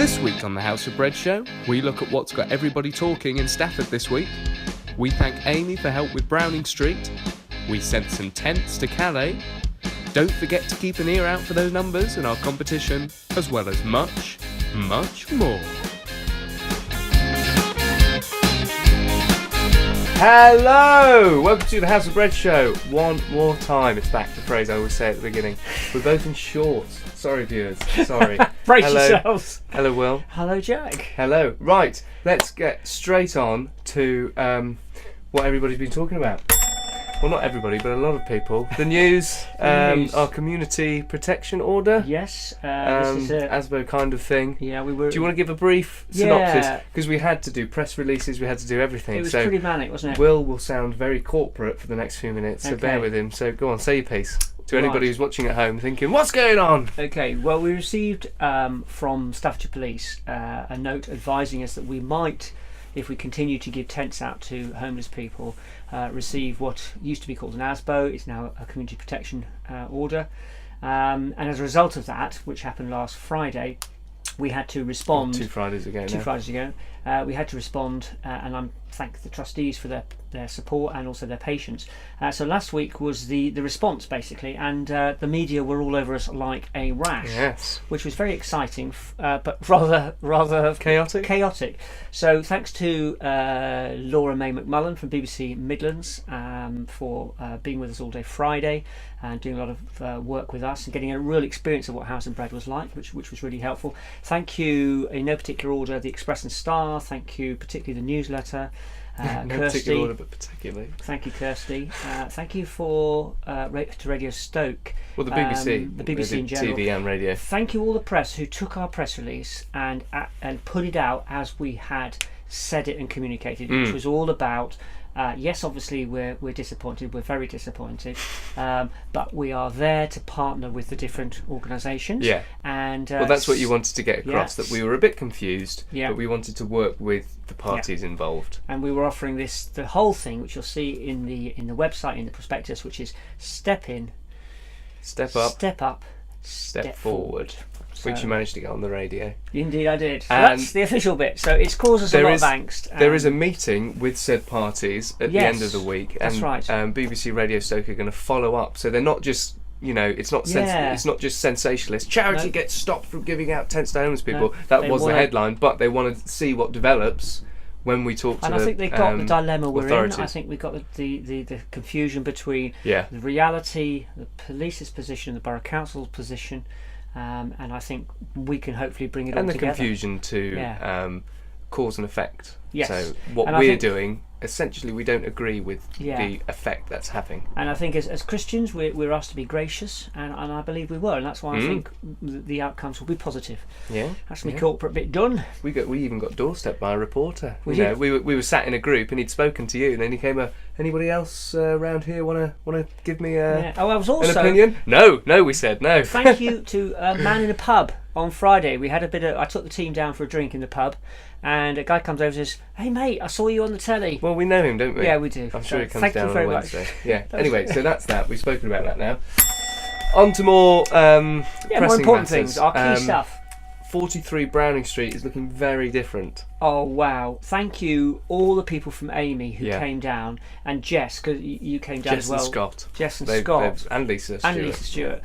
This week on the House of Bread Show, we look at what's got everybody talking in Stafford this week. We thank Amey for help with Browning Street. We sent some tents to Calais. Don't forget to keep an ear out for those numbers in our competition, as well as much, much more. Hello! Welcome to the House of Bread Show. One more time. It's back, the phrase I always say at the beginning. We're both in shorts. Sorry, viewers. Sorry. Brace Hello. yourselves. Hello, Will. Hello, Jack. Hello. Right, let's get straight on to what everybody's been talking about. Well, not everybody, but a lot of people. The news, our community protection order. Yes, this is it. ASBO kind of thing. Yeah, we were. Do you want to give a brief synopsis? Because we had to do press releases, we had to do everything. It was pretty manic, wasn't it? Will sound very corporate for the next few minutes, so bear with him. So go on, say your piece. To anybody who's watching at home thinking, what's going on? Okay, well, we received from Stafford Police a note advising us that we might, if we continue to give tents out to homeless people, receive what used to be called an ASBO. It's now a community protection order. And as a result of that, which happened last Friday, we had to respond. 2 Fridays ago. We had to respond, and I thank the trustees for their support and also their patience. So last week was the response, basically, and the media were all over us like a rash. Yes. Which was very exciting, but rather chaotic. So thanks to Laura May McMullen from BBC Midlands for being with us all day Friday and doing a lot of work with us and getting a real experience of what House and Bread was like, which was really helpful. Thank you, in no particular order, the Express and Star. Thank you, particularly the newsletter. No Kirsty. particular order, but particularly. Thank you, Kirsty. Thank you to Radio Stoke. Well, the BBC. The BBC in general. TV and radio. Thank you all the press who took our press release and put it out as we had said it and communicated, which was all about. Yes, obviously we're disappointed. We're very disappointed, but we are there to partner with the different organisations. Yeah. And well, that's what you wanted to get across. Yes. That we were a bit confused, Yeah. but we wanted to work with the parties involved. And we were offering the whole thing, which you'll see in the website, in the prospectus, which is step in, Step up, step forward. Which you managed to get on the radio. Indeed, I did. So And that's the official bit. So it's caused us a lot of angst. There is a meeting with said parties at the end of the week. That's right. BBC Radio Stoke are going to follow up. So they're not just, it's not it's not just sensationalist. Charity gets stopped from giving out tents to homeless people. That was the headline, but they want to see what develops when we talk to and I think they got the dilemma we're authorities. in. I think we got the confusion between the reality, the police's position, the borough council's position. And I think we can hopefully bring it all together. And the confusion to cause and effect. Yes. So what we're doing, essentially, we don't agree with the effect that's having. And I think as Christians, we're asked to be gracious, and I believe we were, and that's why I think the outcomes will be positive. Yeah. That's my corporate bit done. We even got doorstepped by a reporter. We were sat in a group, and he'd spoken to you, and then he came anybody else around here want to give me I was also an opinion? No, we said no. Thank you to a man in a pub on Friday. We had I took the team down for a drink in the pub, and a guy comes over and says, "Hey mate, I saw you on the telly." Well, we know him, don't we? Yeah, we do. I'm sure he comes thank down you very on much. Wednesday. Yeah. Anyway, so that's that. We've spoken about that now. On to more pressing more important matters. things. Our key stuff. 43 Browning Street is looking very different. Oh wow! Thank you all the people from Amey who came down, and Jess, because you came down as well. Jess and Scott and Lisa Stewart.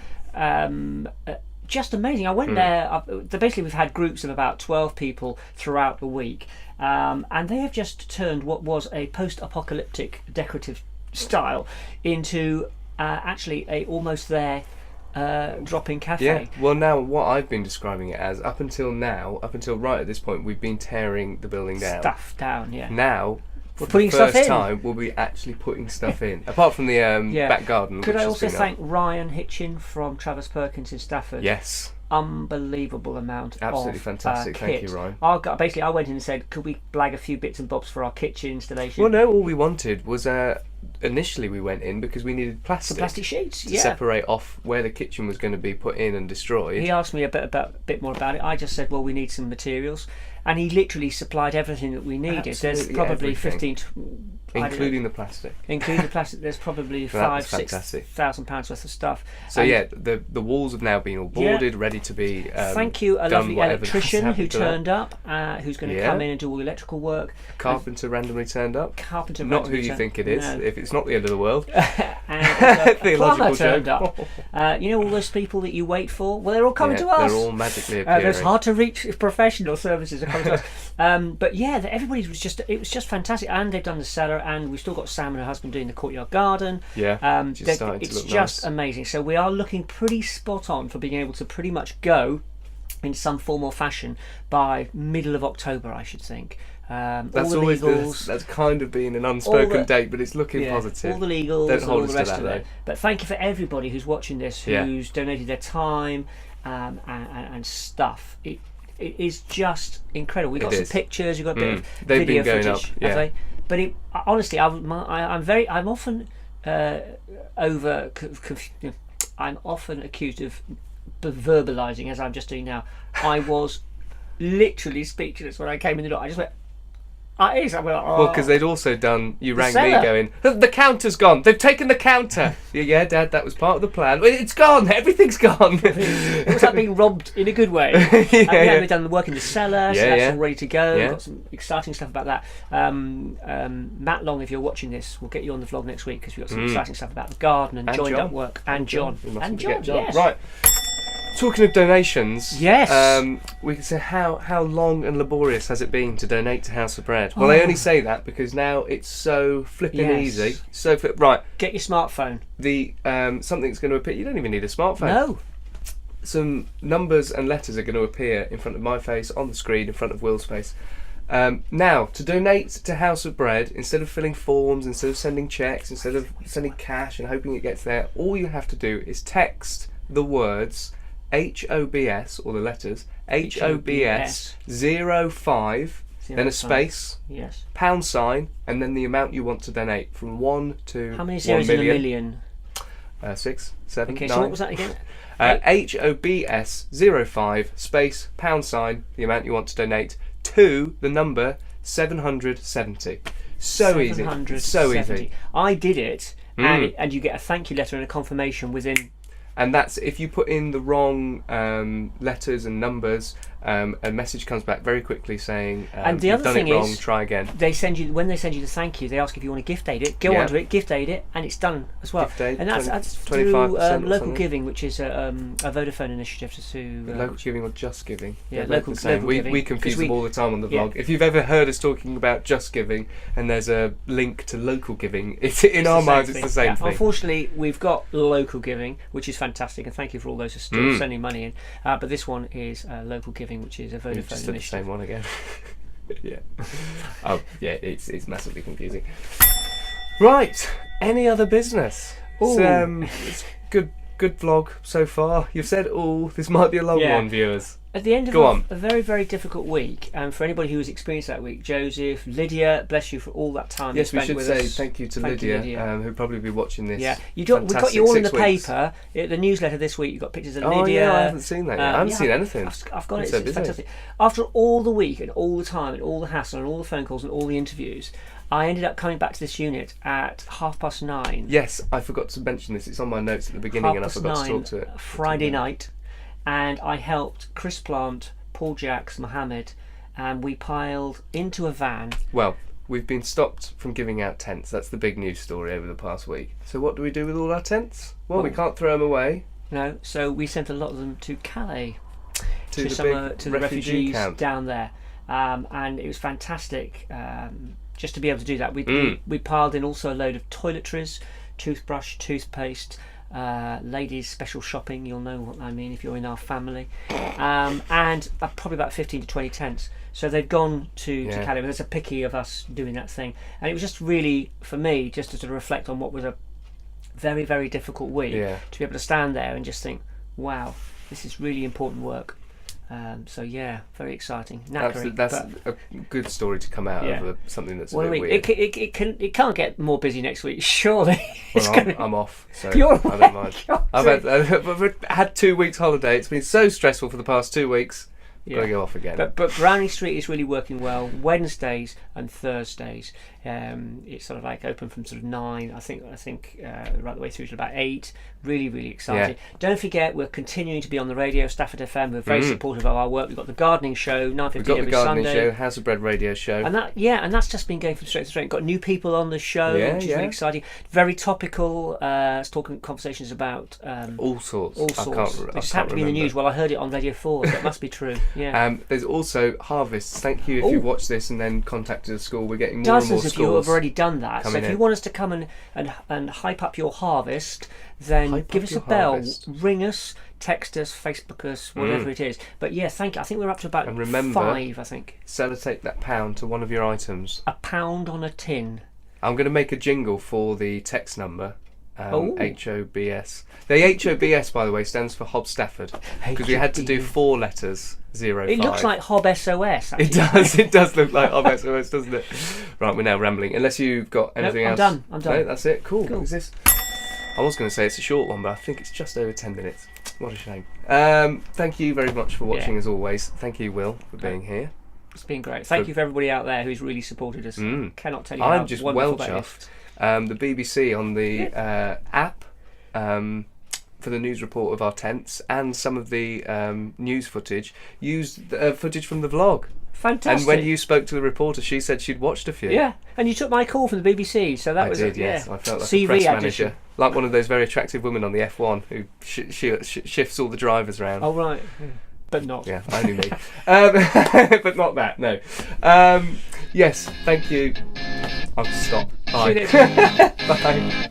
Just amazing. I went there. Basically, we've had groups of about 12 people throughout the week, and they have just turned what was a post-apocalyptic decorative style into actually a almost there drop-in cafe. Yeah. Well, now what I've been describing it as, up until right at this point, we've been tearing the building down. Stuff down. Yeah. Now. We're putting stuff in. For the first time, we'll be actually putting stuff in. Apart from the back garden. Could I also thank Ryan Hitchin from Travers Perkins in Stafford? Yes. Unbelievable amount Absolutely of fantastic. kit. Thank you, Ryan. I went in and said, could we blag a few bits and bobs for our kitchen installation? Well, no, all we wanted was initially we went in because we needed Some plastic sheets, to separate off where the kitchen was going to be put in and destroyed. He asked me a bit more about it. I just said, well, we need some materials, and he literally supplied everything that we needed. Absolutely There's probably everything. 15, including the plastic. Including the plastic, there's probably £5,000-6,000 worth of stuff. So the walls have now been all boarded, ready to be thank you, a lovely electrician who turned up, who's going to come in and do all the electrical work. Carpenter randomly turned up. Not who you think it is. No. If it's not the end of the world. And a plumber turned up. You know all those people that you wait for? Well, they're all coming to us. They're all magically appearing. It's hard to reach if professional services are coming to us. But yeah, everybody was just fantastic. And they've done the cellar, and we've still got Sam and her husband doing the courtyard garden. Yeah, starting to it's look just nice. Amazing. So we are looking pretty spot on for being able to pretty much go in some form or fashion by middle of October, I should think. That's all the legals, that's kind of been an unspoken date, but it's looking positive. All the legals, Don't and hold all us the rest to that, of it. But thank you for everybody who's watching this, who's donated their time and stuff. It is just incredible. We've got some pictures. We've got a bit of video footage. Have they? But honestly, I'm often I'm often accused of verbalising, as I'm just doing now. I was literally speechless when I came in the door. I just went, well, because they'd also done. You rang cellar. me going, the counter's gone. They've taken the counter. Yeah, Dad, that was part of the plan. It's gone. Everything's gone. It was like being robbed in a good way. They've done the work in the cellar, so that's all ready to go. We've got some exciting stuff about that. Matt Long, if you're watching this, we'll get you on the vlog next week because we've got some exciting stuff about the garden and joined up work. And John. Yes. Right. Talking of donations, yes, we can say how long and laborious has it been to donate to House of Bread? Well, I only say that because now it's so flipping easy. Right. Get your smartphone. Something's going to appear. You don't even need a smartphone. No. Some numbers and letters are going to appear in front of my face on the screen, in front of Will's face. Now, to donate to House of Bread, instead of filling forms, instead of sending cheques, instead of sending cash and hoping it gets there, all you have to do is text the words HOBS, or the letters HOBS 05, then a space, £, and then the amount you want to donate from 1 to how many zeros 1 in a million? 6, 7, 9. So what was that again? HOBS 05 space £, the amount you want to donate, to the number 770. So easy. So easy. I did it, and you get a thank you letter and a confirmation within. And that's if you put in the wrong letters and numbers, a message comes back very quickly saying and the you've other done thing it wrong, is, try again. When they send you the thank you, they ask if you want to gift aid it. Go onto it, gift aid it, and it's done as well. Gift aid, and that's through Local Giving, which is a Vodafone initiative to Local Giving or Just Giving. Local Giving. We confuse them all the time on the vlog. If you've ever heard us talking about Just Giving and there's a link to Local Giving, it's our minds it's the same thing. Unfortunately, we've got Local Giving, which is fantastic, and thank you for all those who are still sending money in. But this one is Local Giving, which is a Vodafone just did the same one again. It's massively confusing. Right, any other business? It's good vlog so far. You've said all. This might be a long one, viewers. At the end of a very, very difficult week, and for anybody who has experienced that week, Joseph, Lydia, bless you for all that time you spent with us. Yes, we should say thank you to Lydia, who'll probably be watching this. Yeah, we got you all in the paper. The newsletter this week, you've got pictures of Lydia. Oh yeah, I haven't seen that yet. I haven't seen anything. I've got it. It's fantastic. After all the week and all the time and all the hassle and all the phone calls and all the interviews, I ended up coming back to this unit at 9:30. Yes, I forgot to mention this. It's on my notes at the beginning, and I forgot to talk to it. Friday night. And I helped Chris Plant, Paul Jacks, Mohammed, and we piled into a van. Well, we've been stopped from giving out tents. That's the big news story over the past week. So what do we do with all our tents? Well, we can't throw them away. No, so we sent a lot of them to Calais, to the refugees camp down there, and it was fantastic just to be able to do that. We piled in also a load of toiletries, toothbrush, toothpaste. Ladies special shopping, you'll know what I mean if you're in our family, and probably about 15 to 20 tents. So they'd gone to Calais. There's a picky of us doing that thing, and it was just really, for me, just to sort of reflect on what was a very, very difficult week, to be able to stand there and just think, wow, this is really important work. So yeah, very exciting. Knackering, That's but, a good story to come out of something that's a bit weird. It can't get more busy next week, surely. Well, I'm off, so You're I don't mind. I've had 2 weeks holiday. It's been so stressful for the past 2 weeks. Got to go off again. But Browning Street is really working well. Wednesdays and Thursdays, it's sort of like open from sort of 9, I think right the way through to about 8. Really, really exciting. Yeah. Don't forget, we're continuing to be on the radio, Stafford FM. We're very supportive of our work. We've got the gardening show, 9:15 every Sunday. We've got the gardening show, House of Bread radio show. And that's just been going from straight to straight. Got new people on the show, which is really exciting. Very topical, talking conversations about all sorts. All sorts. They just happened to be in the news. Well, I heard it on Radio 4, so it must be true. Yeah. There's also harvests. Thank you if you've watched this and then contacted the school. We're getting more and more Dozens of you have already done that. So if you want us to come and hype up your harvest, then give us a bell, ring us, text us, Facebook us, whatever it is. But yeah, thank you. I think we're up to about 5, I think. Sellotape that pound to one of your items. A pound on a tin. I'm going to make a jingle for the text number. HOBS. The HOBS, by the way, stands for Hob Stafford, because we had to do 4 letters, 05. It looks like Hob SOS. Actually. It does look like Hob SOS, doesn't it? Right, we're now rambling. Unless you've got anything else. I'm done. No, that's it. Cool. Is this? I was going to say it's a short one, but I think it's just over 10 minutes. What a shame. Thank you very much for watching, as always. Thank you, Will, for being here. It's been great. Thank you for everybody out there who's really supported us. Cannot tell you how I'm just wonderful well that chuffed. is. The BBC on the app for the news report of our tents, and some of the news footage used footage from the vlog. Fantastic. And when you spoke to the reporter, she said she'd watched a few. Yeah, and you took my call from the BBC, so that was I did, yes. I felt like CV a press addition. manager, like one of those very attractive women on the F1 who shifts all the drivers around. Oh right. But not. Yeah, only me. But not that, no. Yes, thank you. I'll stop. Bye. Bye. Bye.